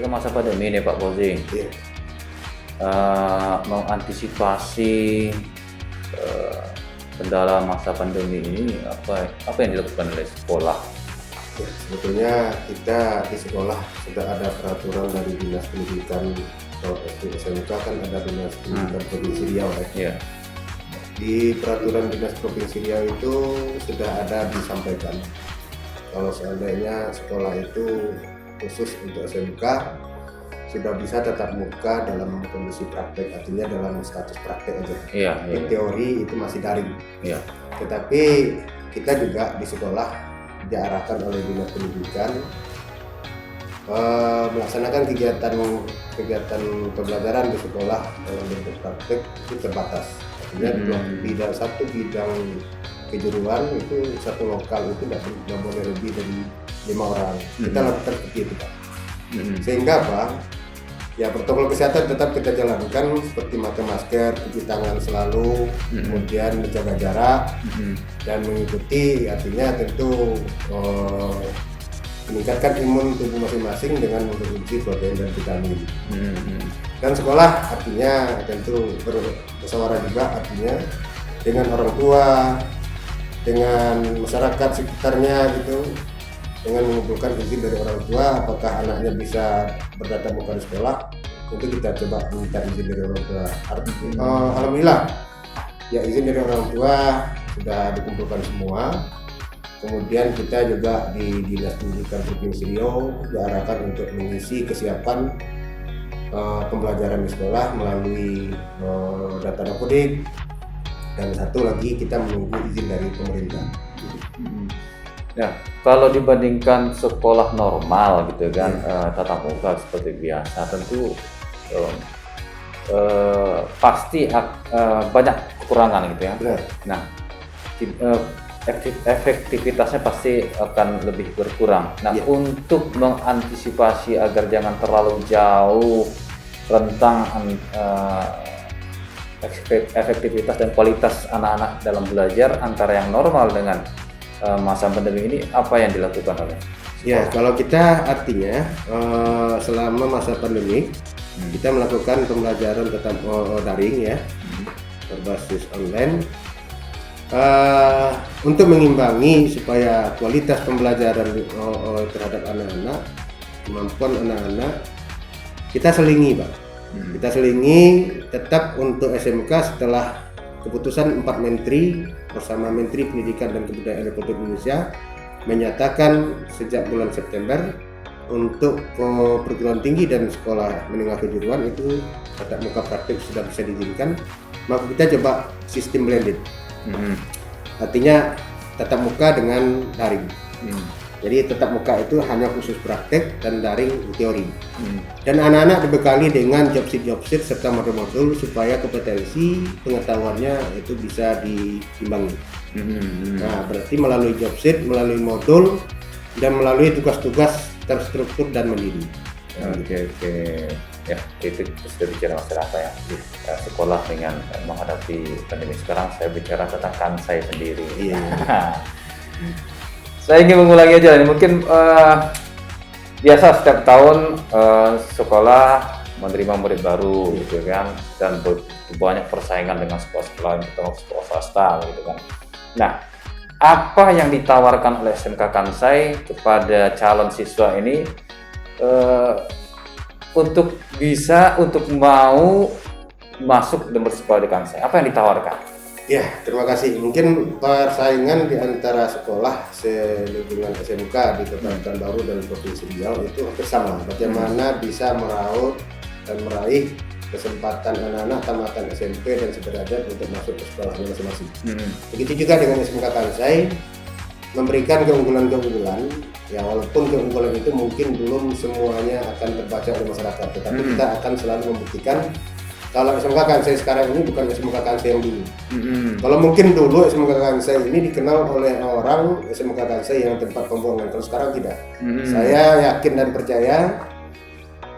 kan masa pandemi nih Pak Fauzi. Iya. Mengantisipasi kendala masa pandemi ini apa yang dilakukan oleh sekolah? Ya, sebetulnya kita di sekolah sudah ada peraturan dari Dinas Pendidikan atau SD SMK, kan ada Dinas Pendidikan Provinsi Riau ya. Iya. Di peraturan Dinas Provinsi Riau itu sudah ada disampaikan kalau seandainya sekolah itu khusus untuk SMK sudah bisa tatap muka dalam kondisi praktek, artinya dalam status praktek aja. Iya. Di teori itu masih daring. Iya. Tetapi kita juga di sekolah diarahkan oleh Dinas Pendidikan melaksanakan kegiatan pembelajaran di sekolah dalam bentuk praktek itu terbatas. Artinya satu bidang kejuruan itu satu lokal itu tidak boleh lebih dari 5 orang. Kita lakukan seperti itu Pak. Sehingga Pak, ya protokol kesehatan tetap kita jalankan seperti pakai masker, cuci tangan selalu, kemudian menjaga jarak dan mengikuti, artinya tentu meningkatkan imun tubuh masing-masing dengan mengkonsumsi protein dan vitamin. Dan sekolah artinya tentu bermusyawarah juga, artinya dengan orang tua, dengan masyarakat sekitarnya gitu, dengan mengumpulkan izin dari orang tua apakah anaknya bisa bertatap muka di sekolah, tentu kita coba minta izin dari orang tua. Alhamdulillah ya, izin dari orang tua sudah dikumpulkan semua. Kemudian kita juga di Dinas Pendidikan Provinsi Riau diarahkan untuk mengisi kesiapan pembelajaran di sekolah melalui data dapodik, dan satu lagi kita menunggu izin dari pemerintah. Ya, kalau dibandingkan sekolah normal gitu kan, tatap muka seperti biasa, tentu pasti banyak kekurangan gitu ya. Benar. Nah, efektivitasnya pasti akan lebih berkurang. Nah, untuk mengantisipasi agar jangan terlalu jauh rentang efektivitas dan kualitas anak-anak dalam belajar antara yang normal dengan masa pandemi ini, apa yang dilakukan oleh sekolah? Ya, kalau kita artinya selama masa pandemi kita melakukan pembelajaran tetap daring ya, berbasis online, untuk mengimbangi supaya kualitas pembelajaran terhadap anak-anak, kemampuan anak-anak, kita selingi Pak. Kita selingi tetap untuk SMK setelah keputusan 4 Menteri bersama Menteri Pendidikan dan Kebudayaan Republik Indonesia menyatakan sejak bulan September untuk perguruan tinggi dan sekolah menengah kejuruan itu tatap muka praktik sudah bisa diizinkan, maka kita coba sistem blended. Artinya tatap muka dengan daring. Jadi tatap muka itu hanya khusus praktek dan daring teori. Dan anak-anak dibekali dengan job sheet serta modul-modul supaya kompetensi pengetahuannya itu bisa diimbangi. Nah, berarti melalui job sheet, melalui modul, dan melalui tugas-tugas terstruktur dan mandiri. Oke. Ya, itu sudah bicara masalah apa ya? Sekolah dengan menghadapi pandemi sekarang, saya bicara tentang kansai sendiri. Iya. Saya ingin mengulangi aja nih, mungkin biasa setiap tahun sekolah menerima murid baru gitu kan, dan banyak persaingan dengan sekolah-sekolah terutama sekolah swasta gitu kan. Nah, apa yang ditawarkan oleh SMK Kansai kepada calon siswa ini untuk mau masuk dan bersekolah di Kansai? Apa yang ditawarkan? Ya, terima kasih. Mungkin persaingan di antara sekolah selingkungan SMK di Kota Pekanbaru dan Provinsi Riau itu hampir sama. Bagaimana bisa meraup dan meraih kesempatan anak-anak tamatan SMP dan sederajat untuk masuk ke sekolahnya masing-masing. Begitu juga dengan SMK Kansai memberikan keunggulan-keunggulan. Ya, walaupun keunggulan itu mungkin belum semuanya akan terbaca oleh masyarakat, tetapi kita akan selalu membuktikan kalau SMK Kansai sekarang ini bukan SMK Kansai yang dulu. Kalau mungkin dulu SMK Kansai ini dikenal oleh orang SMK Kansai yang tempat pembuangan, kalau sekarang tidak. Saya yakin dan percaya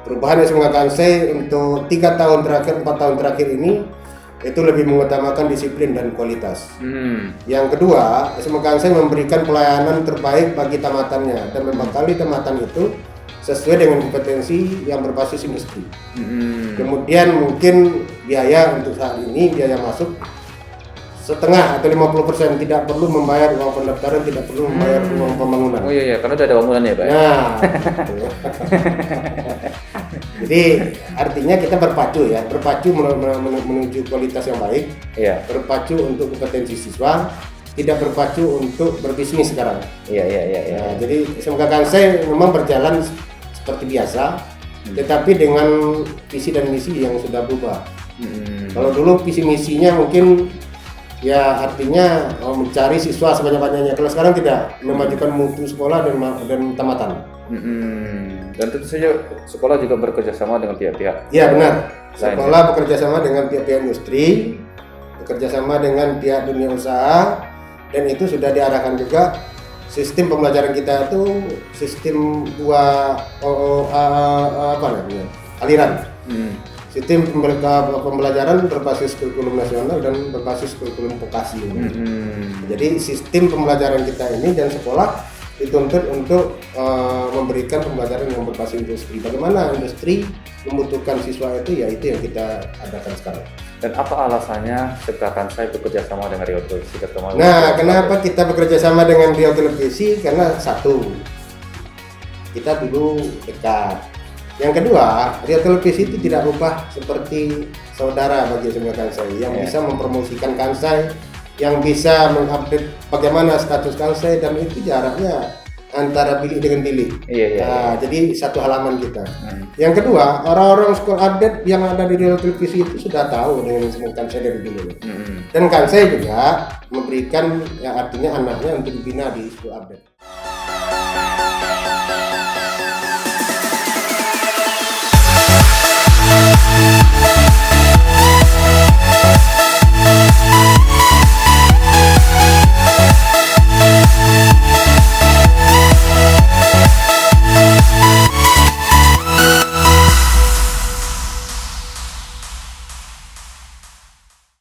perubahan SMK Kansai untuk 3 tahun terakhir, 4 tahun terakhir ini itu lebih mengutamakan disiplin dan kualitas. Yang kedua, SMK Kansai memberikan pelayanan terbaik bagi tamatannya dan membekali tamatan itu sesuai dengan kompetensi yang berbasis industri. Mm-mm. Kemudian mungkin biaya untuk saat ini biaya masuk setengah atau 50%, tidak perlu membayar uang pendaftaran, tidak perlu membayar uang pembangunan. Oh iya, karena udah ada bangunan ya Pak. Nah, jadi artinya kita berpacu ya, berpacu menuju kualitas yang baik, Iya, berpacu untuk kompetensi siswa, tidak berpacu untuk berbisnis sekarang. iya. Nah, jadi semoga Kansai memang berjalan seperti biasa, tetapi dengan visi dan misi yang sudah berubah. Kalau dulu visi misinya mungkin ya artinya mencari siswa sebanyak-banyaknya. Kalau sekarang tidak, memajukan mutu sekolah dan tamatan. Dan tentu saja sekolah juga bekerja sama dengan pihak-pihak. Ya benar. Lain, Sekolah bekerja sama dengan pihak-pihak industri, bekerja sama dengan pihak dunia usaha, dan itu sudah diarahkan juga. Sistem pembelajaran kita itu sistem aliran. Sistem pembelajaran berbasis kurikulum nasional dan berbasis kurikulum vokasi. Jadi sistem pembelajaran kita ini dan sekolah dituntut untuk memberikan pembelajaran yang berbasis industri. Bagaimana industri membutuhkan siswa itu, ya itu yang kita adakan sekarang. Dan apa alasannya sekarang saya bekerja sama dengan Riau Televisi ketemu? Nah, kenapa kita bekerja sama dengan Riau Televisi? Karena satu, kita dulu dekat. Yang kedua, Riau Televisi itu tidak berubah seperti saudara bagi semua Kansai yang bisa mempromosikan Kansai, yang bisa mengupdate bagaimana status Kansai, dan itu jaraknya antara bilik dengan bilik. Nah, jadi satu halaman kita. Yang kedua, orang-orang school update yang ada di Riau Televisi itu sudah tahu dengan semua Kansai dari dulu. Dan Kansai juga memberikan, ya artinya anaknya untuk dibina di school update.